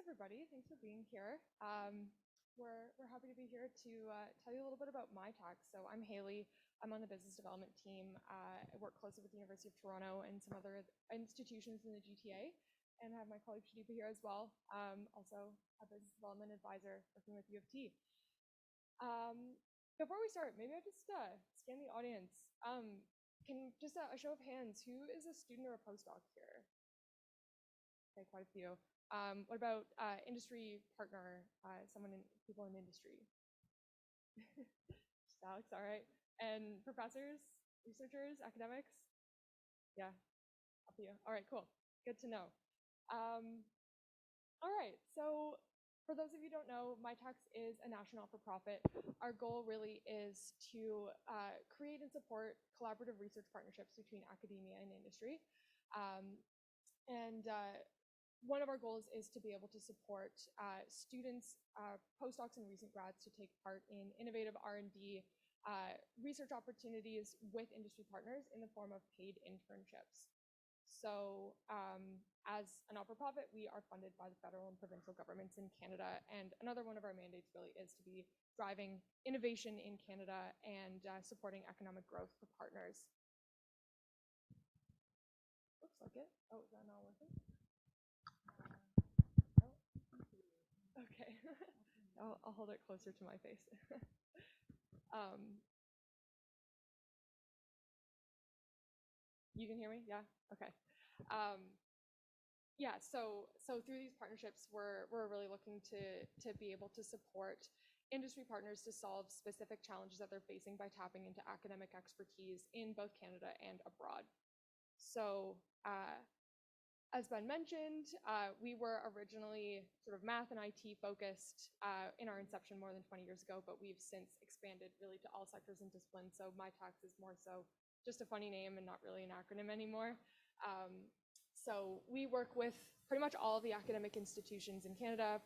everybody. Thanks for being here. We're happy to be here to tell you a little bit about MITACS. So I'm Hayley. I'm on the business development team. I work closely with the University of Toronto and some other institutions in the GTA, and I have my colleague Sudipa here as well. Also a business development advisor working with U of T. Before we start, maybe I just scan the audience. Can just a show of hands, who is a student or a postdoc here? Okay, quite a few. What about industry partner, people in industry? Just Alex, all right. And professors, researchers, academics? Yeah, up to you. All right, cool, good to know. All right, so for those of you who don't know, MITACS is a national not-for-profit. Our goal really is to create and support collaborative research partnerships between academia and industry. One of our goals is to be able to support students, postdocs, and recent grads to take part in innovative R&D research opportunities with industry partners in the form of paid internships. So as a not-for-profit, we are funded by the federal and provincial governments in Canada, and another one of our mandates really is to be driving innovation in Canada and supporting economic growth for partners. Looks like it. Oh, is that not working? Okay, I'll hold it closer to my face. You can hear me? Yeah, okay. Yeah, so through these partnerships, we're really looking to be able to support industry partners to solve specific challenges that they're facing by tapping into academic expertise in both Canada and abroad. So as Ben mentioned, we were originally sort of math and IT focused in our inception more than 20 years ago, but we've since expanded really to all sectors and disciplines. So MITACS is more so just a funny name and not really an acronym anymore. So we work with pretty much all of the academic institutions in Canada,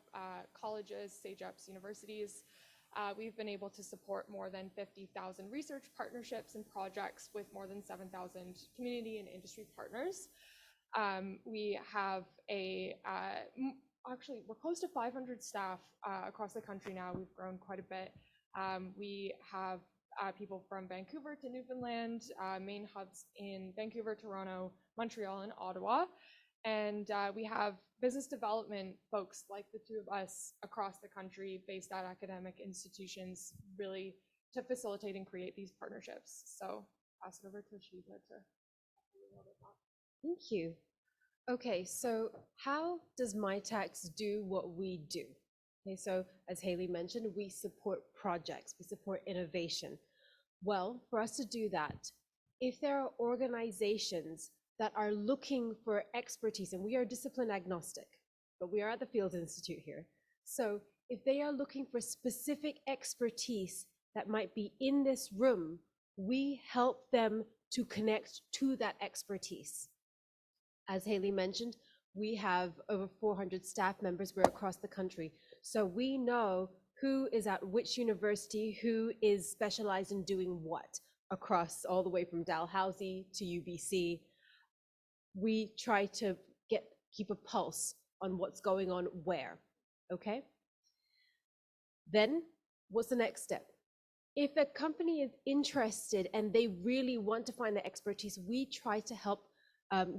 colleges, SAGEPs, universities. We've been able to support more than 50,000 research partnerships and projects with more than 7,000 community and industry partners. We have actually, we're close to 500 staff across the country now. We've grown quite a bit. We have people from Vancouver to Newfoundland, main hubs in Vancouver, Toronto, Montreal, and Ottawa. And we have business development folks like the two of us across the country based at academic institutions really to facilitate and create these partnerships. So pass it over to Sudipa to Thank you. Okay, so how does MITACS do what we do? Okay, so as Hayley mentioned, we support projects, we support innovation. Well, for us to do that, if there are organizations that are looking for expertise, and we are discipline agnostic, but we are at the Fields Institute here. So if they are looking for specific expertise that might be in this room, we help them to connect to that expertise. As Hayley mentioned, we have over 400 staff members. We're across the country. So we know who is at which university, who is specialized in doing what across all the way from Dalhousie to UBC. We try to keep a pulse on what's going on where, okay? Then what's the next step? If a company is interested and they really want to find the expertise, we try to help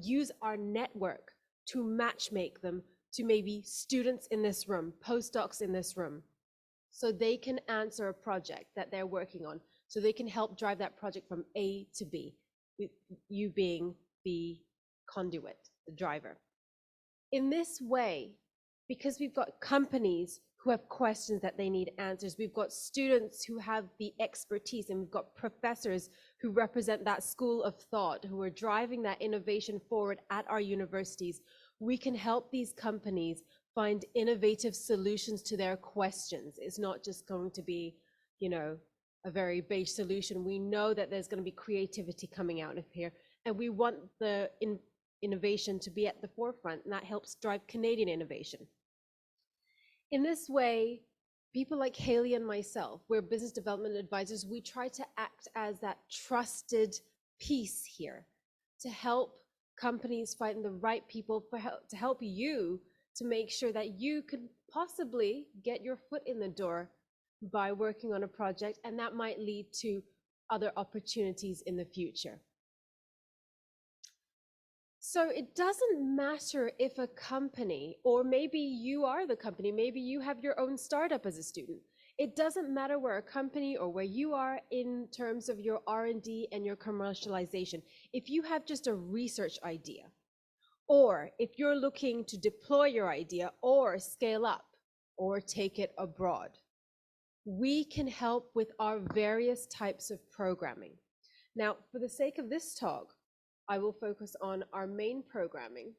use our network to matchmake them to maybe students in this room, postdocs in this room, so they can answer a project that they're working on, so they can help drive that project from A to B, with you being the conduit, the driver. In this way, because we've got companies who have questions that they need answers, we've got students who have the expertise, and we've got professors who represent that school of thought, who are driving that innovation forward at our universities, we can help these companies find innovative solutions to their questions. It's not just going to be, you know, a very beige solution. We know that there's going to be creativity coming out of here, and we want the innovation to be at the forefront, and that helps drive Canadian innovation. In this way, people like Hayley and myself, we're business development advisors, we try to act as that trusted piece here to help companies find the right people to help you to make sure that you could possibly get your foot in the door by working on a project, and that might lead to other opportunities in the future. So it doesn't matter if a company, or maybe you are the company, maybe you have your own startup as a student. It doesn't matter where a company or where you are in terms of your R&D and your commercialization. If you have just a research idea, or if you're looking to deploy your idea or scale up or take it abroad, we can help with our various types of programming. Now, for the sake of this talk, I will focus on our main programming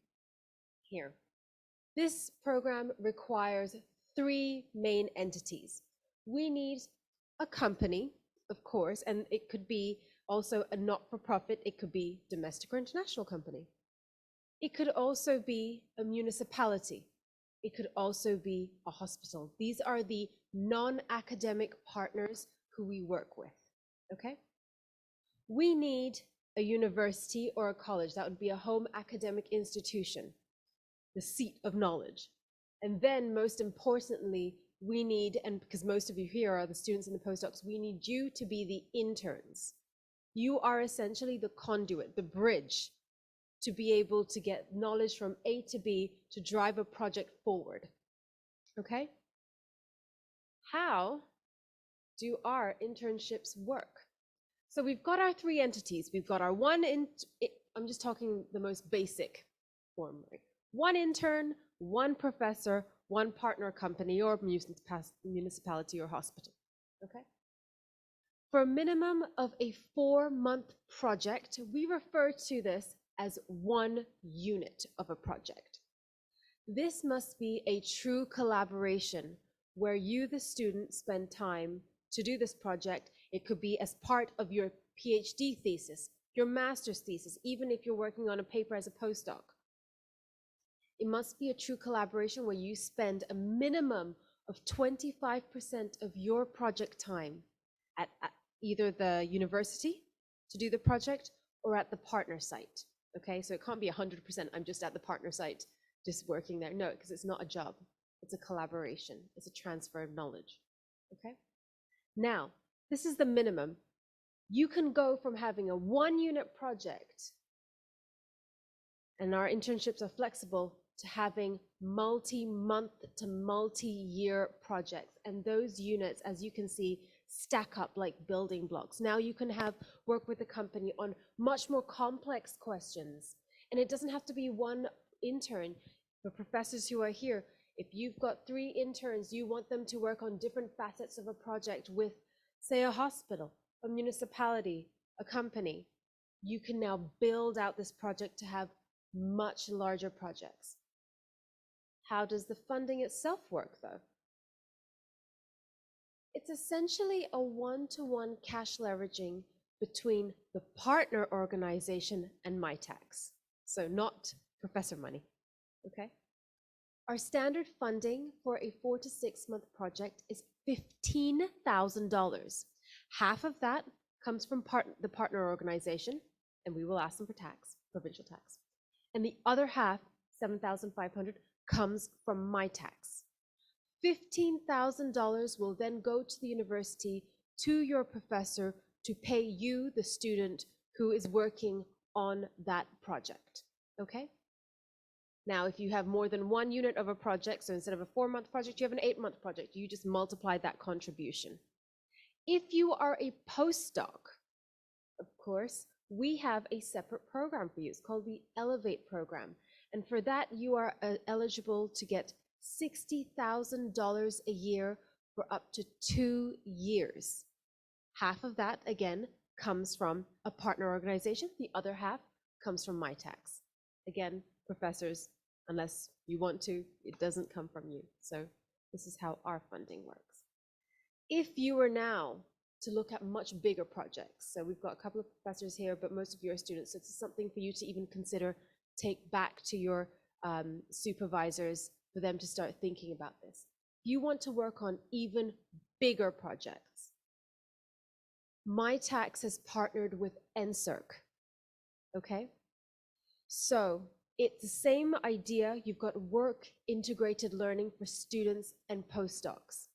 here. This program requires 3 main entities. We need a company, of course, and it could be also a not-for-profit, it could be domestic or international company. It could also be a municipality. It could also be a hospital. These are the non-academic partners who we work with, okay? We need a university or a college. That would be a home academic institution, the seat of knowledge. And then most importantly, we need, and because most of you here are the students and the postdocs, we need you to be the interns. You are essentially the conduit, the bridge, to be able to get knowledge from A to B to drive a project forward, okay? How do our internships work? So we've got our 3 entities. We've got our I'm just talking the most basic form, right? 1 intern, 1 professor, 1 partner company or municipality or hospital, okay? For a minimum of a 4-month project, we refer to this as 1 unit of a project. This must be a true collaboration where you, the student, spend time to do this project. It could be as part of your PhD thesis, your master's thesis, even if you're working on a paper as a postdoc. It must be a true collaboration where you spend a minimum of 25% of your project time at either the university to do the project or at the partner site. Okay, so it can't be 100%, I'm just at the partner site, just working there. No, because it's not a job. It's a collaboration. It's a transfer of knowledge. Okay? Now, this is the minimum. You can go from having a 1-unit project, and our internships are flexible, to having multi-month to multi-year projects. And those units, as you can see, stack up like building blocks. Now you can work with the company on much more complex questions. And it doesn't have to be 1 intern. For professors who are here, if you've got 3 interns, you want them to work on different facets of a project with, say, a hospital, a municipality, a company, you can now build out this project to have much larger projects. How does the funding itself work, though? It's essentially a 1-to-1 cash leveraging between the partner organization and MITACS. So not professor money, okay? Our standard funding for a 4 to 6 month project is $15,000. Half of that comes from the partner organization, and we will ask them for tax, provincial tax. And the other half, $7,500, comes from MITACS. $15,000 will then go to the university, to your professor, to pay you, the student, who is working on that project, okay? Now, if you have more than 1 unit of a project, so instead of a 4-month project, you have an 8-month project, you just multiply that contribution. If you are a postdoc, of course, we have a separate program for you. It's called the Elevate program. And for that, you are eligible to get $60,000 a year for up to 2 years. Half of that, again, comes from a partner organization. The other half comes from MITACS. Again, professors, unless you want to, it doesn't come from you. So this is how our funding works. If you were now to look at much bigger projects, so we've got a couple of professors here, but most of you are students, so it's something for you to even consider, take back to your supervisors for them to start thinking about this. If you want to work on even bigger projects, MITACS has partnered with NSERC, okay? So It's the same idea. You've got work integrated learning for students and postdocs.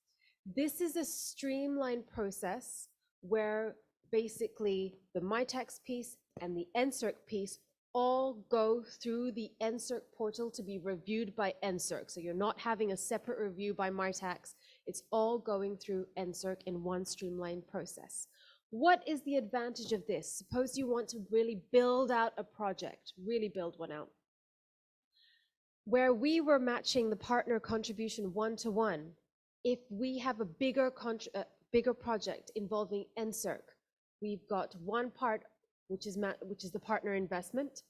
This is a streamlined process where basically the MITACS piece and the NSERC piece all go through the NSERC portal to be reviewed by NSERC. So you're not having a separate review by MITACS. It's all going through NSERC in one streamlined process. What is the advantage of this? Suppose you want to really build out a project, really build one out. Where we were matching the partner contribution one-to-one, if we have a bigger project involving NSERC, we've got one part, which is the partner investment.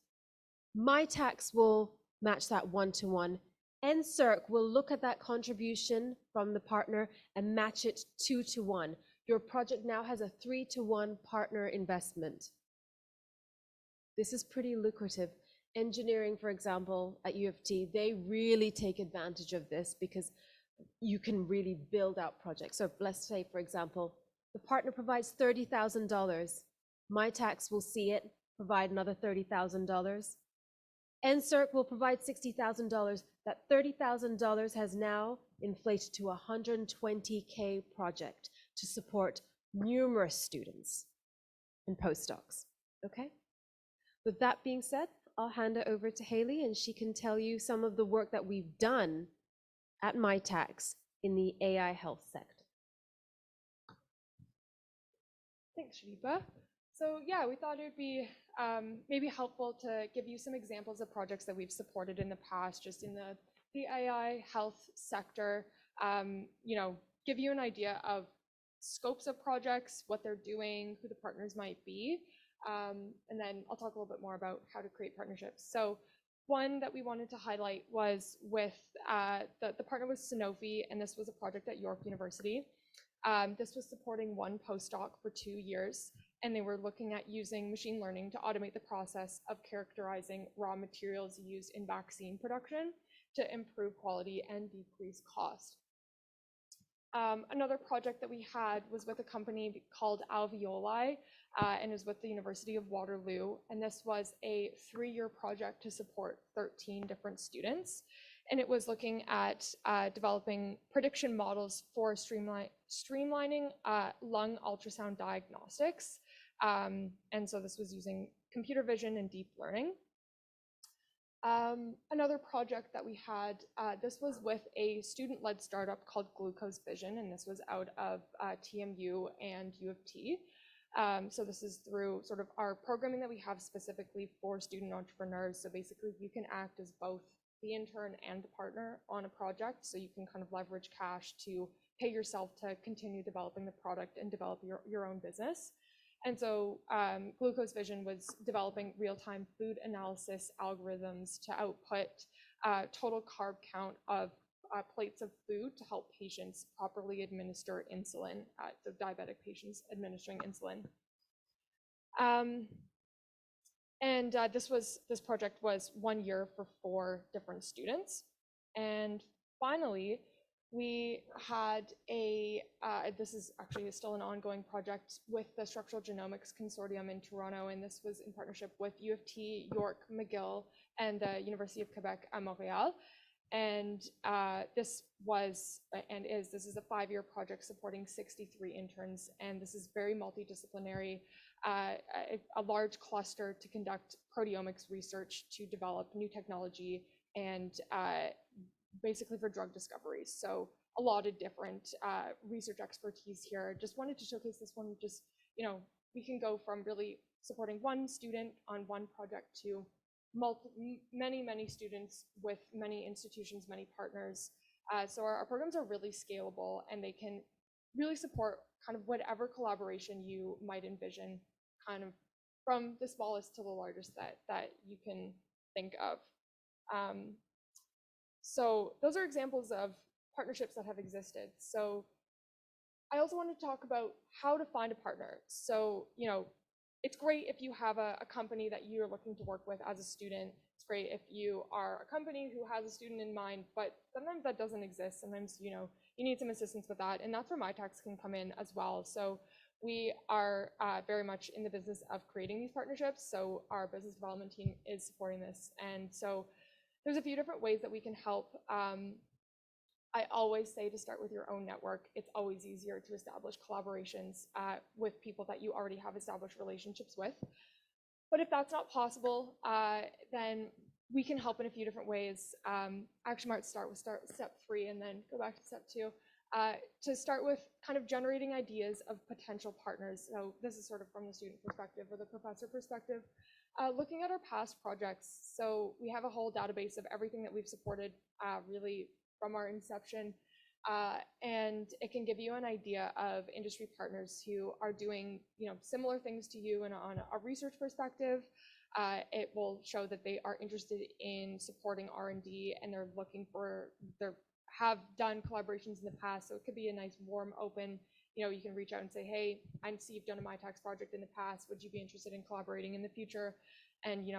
MITACS will match that one-to-one. NSERC will look at that contribution from the partner and match it 2-to-1. Your project now has a 3-to-1 partner investment. This is pretty lucrative. Engineering, for example, at U of T, they really take advantage of this because you can really build out projects. So let's say, for example, the partner provides $30,000. MITACS will see it, provide another $30,000. NSERC will provide $60,000. That $30,000 has now inflated to a $120K project to support numerous students and postdocs, okay? With that being said, I'll hand it over to Hayley and she can tell you some of the work that we've done at MITACS in the AI health sector. Thanks, Sudipa. So yeah, we thought it would be maybe helpful to give you some examples of projects that we've supported in the past, just in the AI health sector, you know, give you an idea of scopes of projects, what they're doing, who the partners might be, and then I'll talk a little bit more about how to create partnerships. So one that we wanted to highlight was with the partner was Sanofi, and this was a project at York University. This was supporting one postdoc for 2 years, and they were looking at using machine learning to automate the process of characterizing raw materials used in vaccine production to improve quality and decrease cost. Another project that we had was with a company called Alveoli, and is with the University of Waterloo. And this was a 3-year project to support 13 different students. And it was looking at developing prediction models for streamlining lung ultrasound diagnostics. And so this was using computer vision and deep learning. Another project that we had, this was with a student-led startup called Glucose Vision, and this was out of TMU and U of T. So this is through sort of our programming that we have specifically for student entrepreneurs. So basically you can act as both the intern and the partner on a project, so you can kind of leverage cash to pay yourself to continue developing the product and develop your own business. And so Glucose Vision was developing real-time food analysis algorithms to output total carb count of plates of food to help patients properly administer insulin, so diabetic patients administering insulin. This project was 1 year for 4 different students. And finally, we had this is actually still an ongoing project with the Structural Genomics Consortium in Toronto, and this was in partnership with U of T, York, McGill, and the University of Quebec at Montreal. And this is a 5-year project supporting 63 interns, and this is very multidisciplinary, a large cluster to conduct proteomics research to develop new technology and basically for drug discovery. So a lot of different research expertise here. Just wanted to showcase this one. Just, you know, we can go from really supporting one student on one project to many students with many institutions, many partners. So our programs are really scalable, and they can really support kind of whatever collaboration you might envision, kind of from the smallest to the largest that you can think of. So those are examples of partnerships that have existed. So I also want to talk about how to find a partner. So, you know, it's great if you have a company that you're looking to work with as a student. It's great if you are a company who has a student in mind, but sometimes that doesn't exist. Sometimes, you know, you need some assistance with that, and that's where MITACS can come in as well. So we are very much in the business of creating these partnerships. So our business development team is supporting this. And so there's a few different ways that we can help. I always say to start with your own network. It's always easier to establish collaborations with people that you already have established relationships with. But if that's not possible, then we can help in a few different ways. I actually might start with step 3 and then go back to step 2. To start with kind of generating ideas of potential partners. So this is sort of from the student perspective or the professor perspective. Looking at our past projects. So we have a whole database of everything that we've supported really from our inception. And it can give you an idea of industry partners who are doing, similar things to you and on a research perspective. It will show that they are interested in supporting R&D and they're looking for, have done collaborations in the past. So it could be a nice, warm, open, you can reach out and say, hey, I see you've done a MITACS project in the past. Would you be interested in collaborating in the future? And,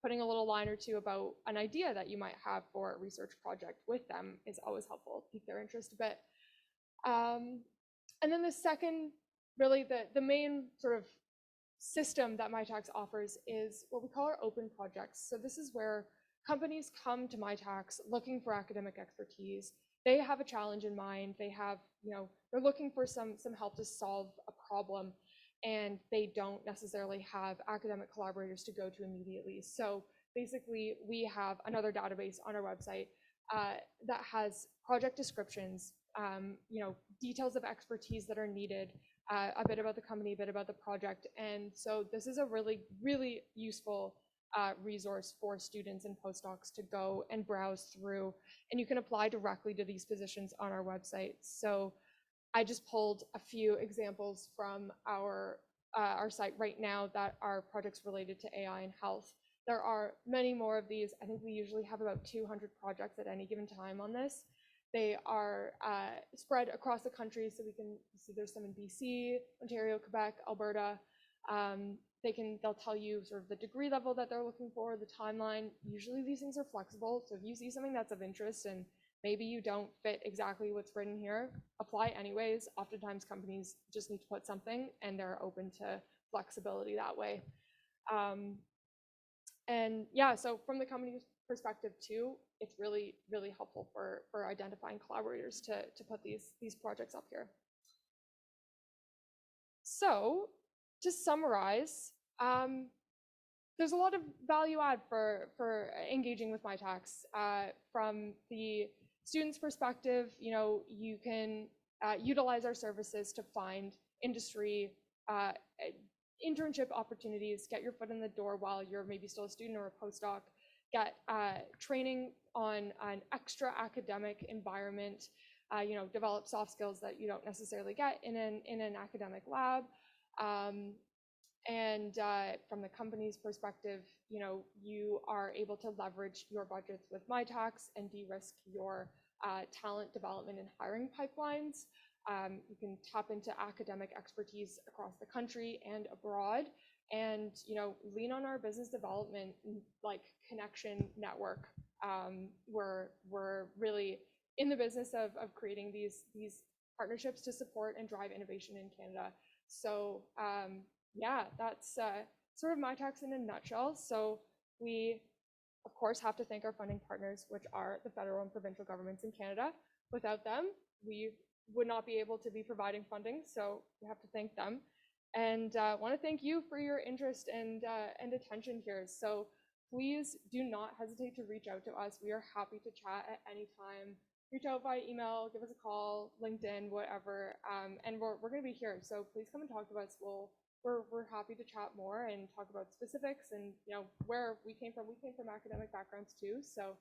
putting a little line or two about an idea that you might have for a research project with them is always helpful, pique their interest a bit. And then the second, really the main sort of system that MITACS offers is what we call our open projects. So this is where companies come to MITACS looking for academic expertise. They have a challenge in mind. They have, they're looking for some help to solve a problem, and they don't necessarily have academic collaborators to go to immediately. So basically, we have another database on our website that has project descriptions, details of expertise that are needed, a bit about the company, a bit about the project. And so this is a really, really useful resource for students and postdocs to go and browse through. And you can apply directly to these positions on our website. So I just pulled a few examples from our site right now that are projects related to AI and health. There are many more of these. I think we usually have about 200 projects at any given time on this. They are spread across the country, so we can see there's some in BC, Ontario, Quebec, Alberta. They'll tell you sort of the degree level that they're looking for, the timeline. Usually these things are flexible, so if you see something that's of interest and maybe you don't fit exactly what's written here, apply anyways. Oftentimes companies just need to put something and they're open to flexibility that way. And yeah, so from the company's perspective too, it's really, really helpful for identifying collaborators to put these projects up here. So to summarize, there's a lot of value add for engaging with MITACS. From the student's perspective, you can utilize our services to find industry internship opportunities, get your foot in the door while you're maybe still a student or a postdoc, get training on an extra academic environment, develop soft skills that you don't necessarily get in an academic lab. And from the company's perspective, you are able to leverage your budgets with MITACS and de-risk your talent development and hiring pipelines. You can tap into academic expertise across the country and abroad, and lean on our business development connection network. We're really in the business of creating these partnerships to support and drive innovation in Canada. So yeah, that's sort of MITACS in a nutshell. So we, of course, have to thank our funding partners, which are the federal and provincial governments in Canada. Without them, we would not be able to be providing funding, so we have to thank them. And want to thank you for your interest and attention here. So please do not hesitate to reach out to us. We are happy to chat at any time. Reach out by email, give us a call, LinkedIn, whatever. And we're going to be here, so please come and talk to us. We're happy to chat more and talk about specifics and where we came from. We came from academic backgrounds too, so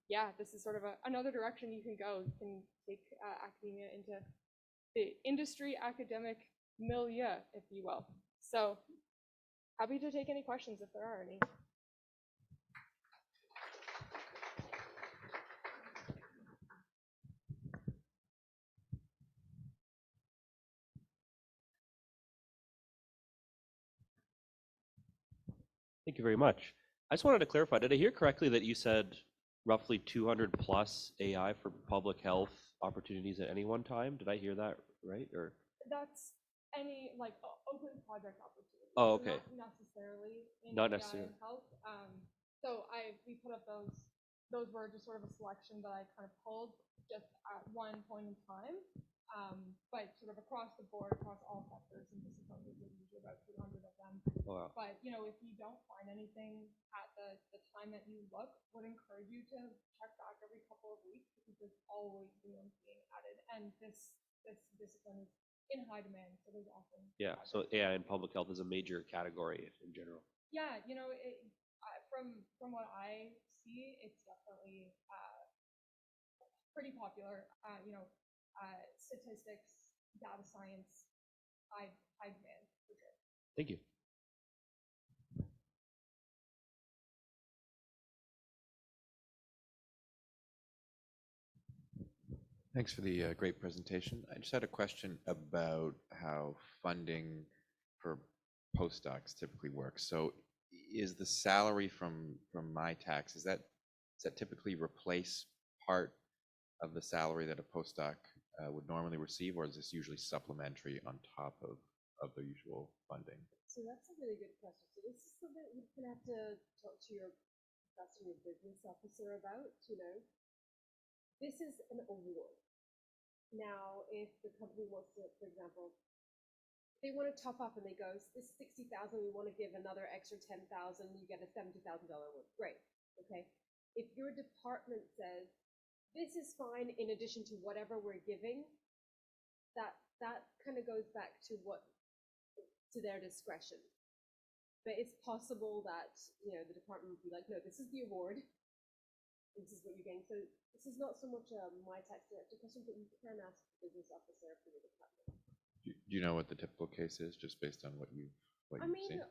yeah, this is sort of another direction you can go. You can take academia into the industry academic milieu, if you will. So happy to take any questions if there are any. Thank you very much. I just wanted to clarify, did I hear correctly that you said roughly 200 plus AI for public health opportunities at any one time? Did I hear that right? Or any like open project opportunities. Oh, So okay. not necessarily in Not AI necessarily. and health. So we put up those. Those were just sort of a selection that I kind of pulled just at one point in time. But sort of across the board, across all sectors and disciplines, there's usually about 200 of them. Wow. But if you don't find anything at the time that you look, would encourage you to check back every couple of weeks because there's always new ones being added, and this discipline is in high demand, so there's often Yeah, so projects. AI in public health is a major category in general. Yeah, from what I see, it's definitely pretty popular. Statistics, data science, high demand for sure. Thank you. Thanks for the great presentation. I just had a question about how funding for postdocs typically works. So is the salary from MITACS, is that typically replace part of the salary that a postdoc would normally receive, or is this usually supplementary on top of the usual funding? So that's a really good question. So this is something you're gonna have to talk to your professor, your business officer about, This is an award. Now, if the company wants to, for example, they want to top up and they go, this is 60,000, we want to give another extra 10,000, you get a $70,000 award. Great. Okay. If your department says, this is fine in addition to whatever we're giving, that kind of goes back to their discretion. But it's possible that, the department would be like, no, this is the award. This is what you're getting. So this is not so much a MITACS director question, but you can ask the business officer for the department. Do you know what the typical case is, just based on what you've seen?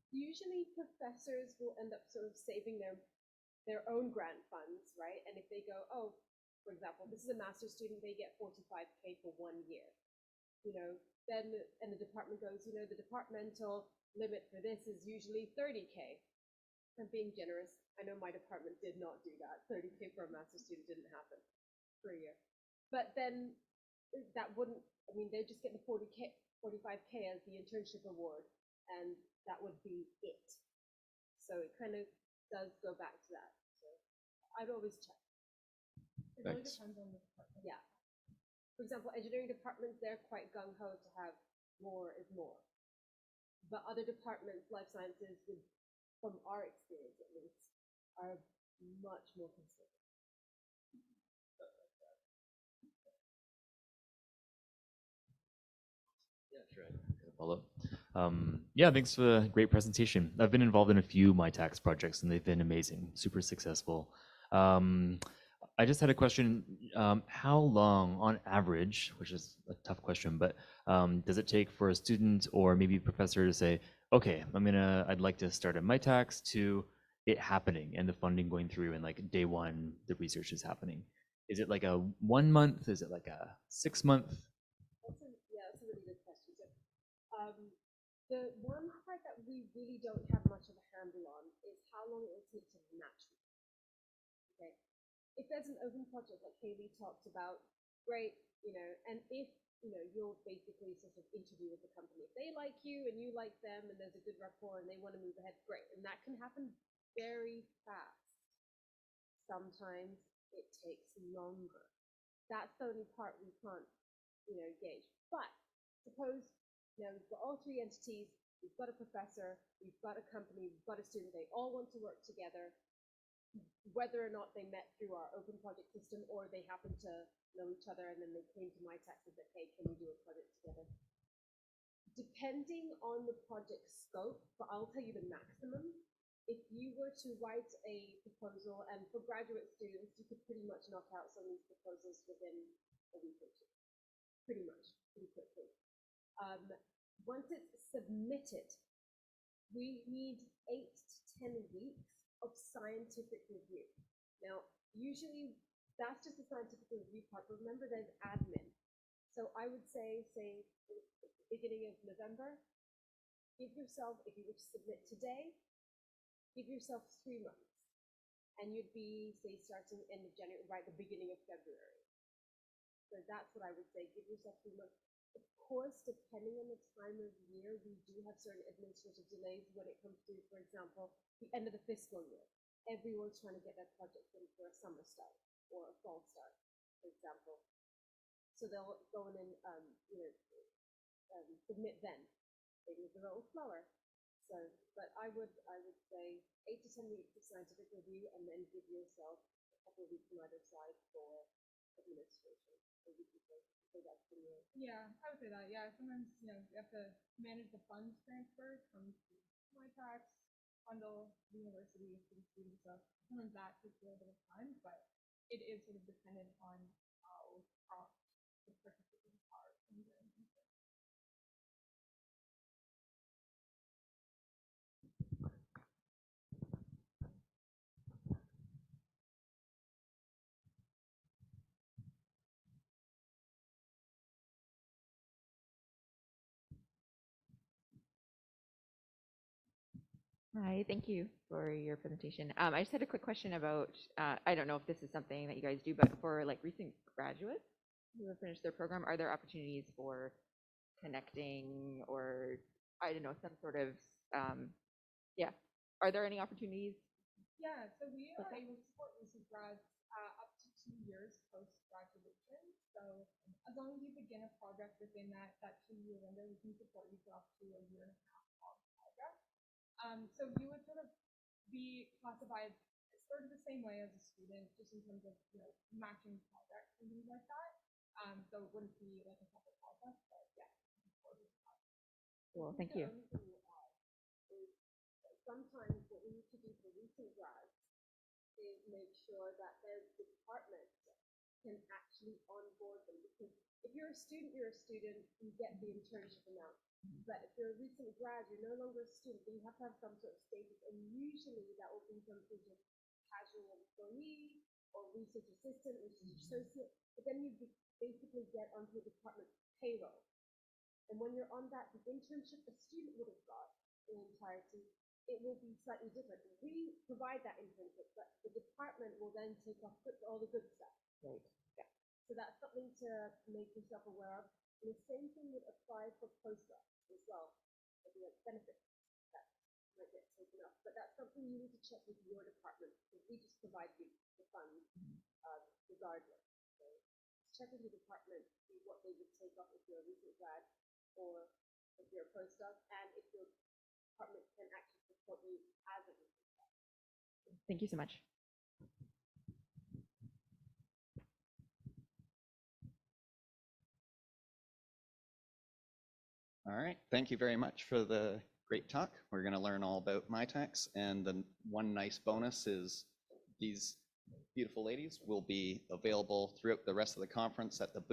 Usually professors will end up sort of saving their own grant funds, right? And if they go, oh, for example, this is a master's student, they get 45K for 1 year. Then and the department goes, the departmental limit for this is usually 30K. I'm being generous. I know my department did not do that. 30K for a master's student didn't happen for a year. But then that wouldn't, they just get the 45K as the internship award, and that would be it. So it kind of does go back to that. So I'd always check. It really Thanks. depends on the department. Yeah. For example, engineering departments, they're quite gung-ho to have more is more. But other departments, life sciences, from our experience at least, are much more conservative. Yeah, sure. Follow up. Yeah, thanks for the great presentation. I've been involved in a few MITACS projects and they've been amazing, super successful. I just had a question. How long on average, which is a tough question, but does it take for a student or maybe a professor to say, okay, I'd like to start a MITACS to it happening and the funding going through and like day one, the research is happening? Is it like a 1 month? Is it like a 6 month? That's a really good question. So, the one part that we really don't have much of a handle on is how long it will take to match. Okay, if there's an open project like Hayley talked about, great, and if you'll basically sort of interview with the company. If they like you and you like them and there's a good rapport and they want to move ahead, great. And that can happen very fast. Sometimes it takes longer. That's the only part we can't, gauge. But suppose, we've got all three entities, we've got a professor, we've got a company, we've got a student, they all want to work together. Whether or not they met through our open project system or they happen to know each other and then they came to MITACS and said, hey, can we do a project together? Depending on the project scope, but I'll tell you the maximum. If you were to write a proposal, and for graduate students, you could pretty much knock out some of these proposals within a week or two. Pretty quickly. Once it's submitted, we need 8 to 10 weeks of scientific review. Now, usually that's just a scientific review part, but remember there's admin. So I would say beginning of November, give yourself, if you were to submit today, give yourself 3 months. And you'd be, say, starting end of January, right at the beginning of February. So that's what I would say, give yourself 3 months. Of course, depending on the time of year, we do have certain administrative delays when it comes to, for example, the end of the fiscal year. Everyone's trying to get their project in for a summer start or a fall start, for example. So they'll go in and, submit then. Maybe it's a little slower. So, but I would say 8 to 10 weeks of scientific review, and then give yourself a couple of weeks on either side for administration. Or we could say that's the year. Yeah, I would say that. Yeah, sometimes you have to manage the funds transfer from MITACS, bundle, the university to the students. So sometimes that takes a little bit of time, but it is sort of dependent on how prompt the participants are in the internship. Hi, thank you for your presentation. I just had a quick question about, I don't know if this is something that you guys do, but for like recent graduates who have finished their program, are there opportunities for connecting or, I don't know, some sort of, yeah, are there any opportunities? Yeah, so we are able to support recent grads up to 2 years post-graduation. So as long as you begin a project within that 2-year window, we can support you for up to a year and a half long project. So you would sort of be classified sort of the same way as a student, just in terms of matching projects and things like that. So it wouldn't be like a separate process, but yeah. Well, thank you. The only thing we'll add is that sometimes what we need to do for recent grads is make sure that their department can actually onboard them. Because if you're a student, you get the internship amount. But if you're a recent grad, you're no longer a student, then you have to have some sort of status. And usually that will be some sort of casual employee or research assistant, research associate. But then you basically get onto the department payroll. And when you're on that, the internship a student would have got in entirety, it will be slightly different. We provide that internship, but the department will then take off all the good stuff. Right. Yeah. So that's something to make yourself aware of. And the same thing would apply for postdocs as well. Like benefits that might get taken up. But that's something you need to check with your department, because we just provide you the funds regardless. So check with your department, see what they would take up if you're a recent grad or if you're a postdoc, and if your department can actually support you as a recent grad. Thank you so much. All right, thank you very much for the great talk. We're going to learn all about MITACS, and the one nice bonus is these beautiful ladies will be available throughout the rest of the conference at the booth.